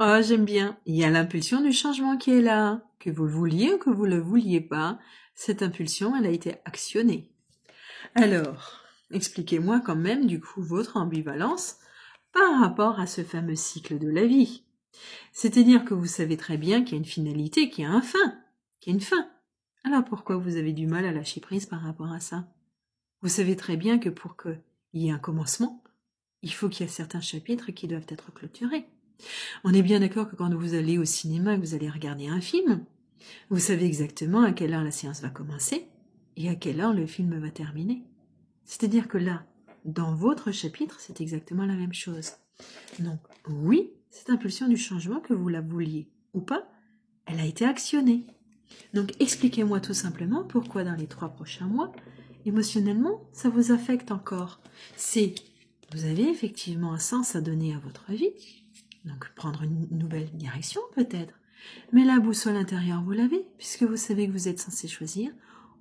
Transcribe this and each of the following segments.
Oh, j'aime bien. Il y a l'impulsion du changement qui est là. Que vous le vouliez ou que vous le vouliez pas, cette impulsion, elle a été actionnée. Alors, expliquez-moi quand même, du coup, votre ambivalence par rapport à ce fameux cycle de la vie. C'est-à-dire que vous savez très bien qu'il y a une finalité, qu'il y a un fin, qu'il y a une fin. Alors pourquoi vous avez du mal à lâcher prise par rapport à ça? Vous savez très bien que pour qu'il y ait un commencement, il faut qu'il y ait certains chapitres qui doivent être clôturés. On est bien d'accord que quand vous allez au cinéma et que vous allez regarder un film, vous savez exactement à quelle heure la séance va commencer et à quelle heure le film va terminer. C'est-à-dire que là, dans votre chapitre, c'est exactement la même chose. Donc oui, cette impulsion du changement, que vous la vouliez ou pas, elle a été actionnée. Donc expliquez-moi tout simplement pourquoi dans les 3 prochains mois, émotionnellement, ça vous affecte encore. Vous avez effectivement un sens à donner à votre vie, donc prendre une nouvelle direction peut-être. Mais la boussole intérieure, vous l'avez, puisque vous savez que vous êtes censé choisir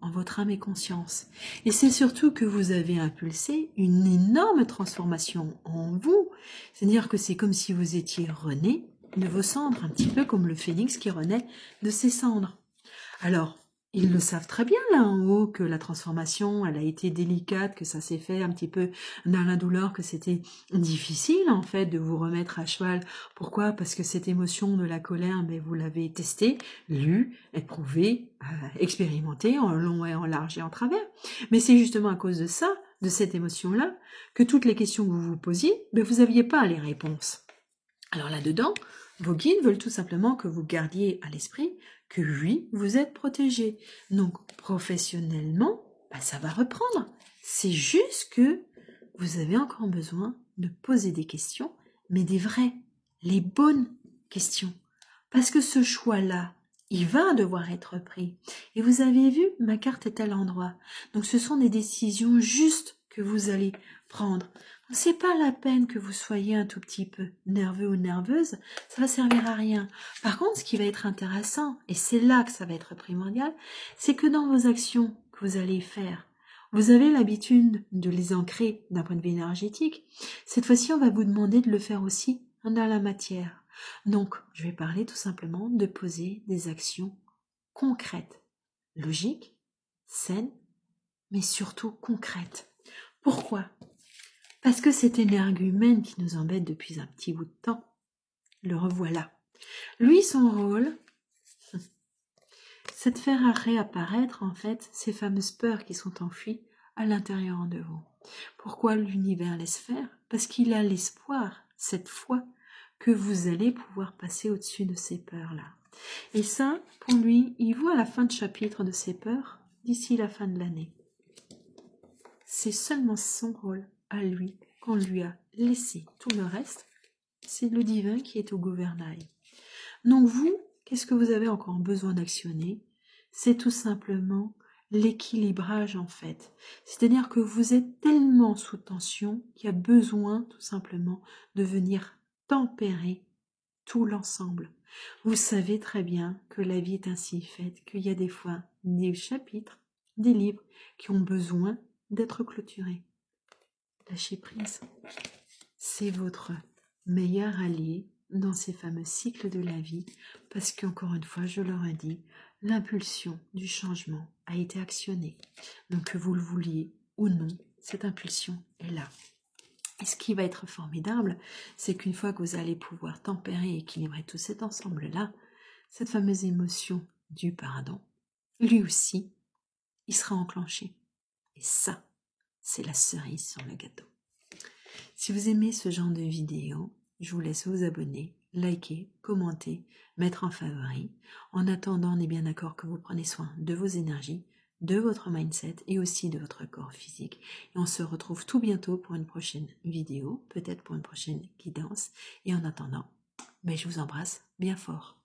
en votre âme et conscience. Et c'est surtout que vous avez impulsé une énorme transformation en vous. C'est-à-dire que c'est comme si vous étiez rené de vos cendres, un petit peu comme le phénix qui renaît de ses cendres. Alors, ils le savent très bien là en haut que la transformation, elle a été délicate, que ça s'est fait un petit peu dans la douleur, que c'était difficile en fait de vous remettre à cheval. Pourquoi? Parce que cette émotion de la colère, mais vous l'avez testée, lue, éprouvée, expérimentée en long et en large et en travers. Mais c'est justement à cause de ça, de cette émotion-là, que toutes les questions que vous vous posiez, vous n'aviez pas les réponses. Alors là-dedans, vos guides veulent tout simplement que vous gardiez à l'esprit que oui, vous êtes protégé. Donc professionnellement, ça va reprendre. C'est juste que vous avez encore besoin de poser des questions, mais des vraies, les bonnes questions. Parce que ce choix-là, il va devoir être pris. Et vous avez vu, ma carte est à l'endroit. Donc ce sont des décisions justes que vous allez prendre. C'est pas la peine que vous soyez un tout petit peu nerveux ou nerveuse, ça va servir à rien. Par contre, ce qui va être intéressant, et c'est là que ça va être primordial, c'est que dans vos actions que vous allez faire, vous avez l'habitude de les ancrer d'un point de vue énergétique. Cette fois-ci, on va vous demander de le faire aussi dans la matière. Donc, je vais parler tout simplement de poser des actions concrètes, logiques, saines, mais surtout concrètes. Pourquoi ? Parce que cet énergumène qui nous embête depuis un petit bout de temps, le revoilà. Lui, son rôle, c'est de faire réapparaître en fait ces fameuses peurs qui sont enfuies à l'intérieur de vous. Pourquoi l'univers laisse faire? Parce qu'il a l'espoir, cette foi, que vous allez pouvoir passer au-dessus de ces peurs-là. Et ça, pour lui, il voit la fin de chapitre de ces peurs d'ici la fin de l'année. C'est seulement son rôle à lui qu'on lui a laissé. Tout le reste, c'est le divin qui est au gouvernail. Donc vous, qu'est-ce que vous avez encore besoin d'actionner? C'est tout simplement l'équilibrage en fait. C'est-à-dire que vous êtes tellement sous tension qu'il y a besoin tout simplement de venir tempérer tout l'ensemble. Vous savez très bien que la vie est ainsi faite, qu'il y a des fois des chapitres, des livres qui ont besoin d'être clôturés. Lâchez prise. C'est votre meilleur allié dans ces fameux cycles de la vie, parce qu'encore une fois, je leur ai dit, l'impulsion du changement a été actionnée. Donc que vous le vouliez ou non, cette impulsion est là. Et ce qui va être formidable, c'est qu'une fois que vous allez pouvoir tempérer et équilibrer tout cet ensemble-là, cette fameuse émotion du pardon, lui aussi, il sera enclenché. Et ça, c'est la cerise sur le gâteau. Si vous aimez ce genre de vidéo, je vous laisse vous abonner, liker, commenter, mettre en favori. En attendant, on est bien d'accord que vous prenez soin de vos énergies, de votre mindset et aussi de votre corps physique. Et on se retrouve tout bientôt pour une prochaine vidéo, peut-être pour une prochaine guidance. Et en attendant, je vous embrasse bien fort.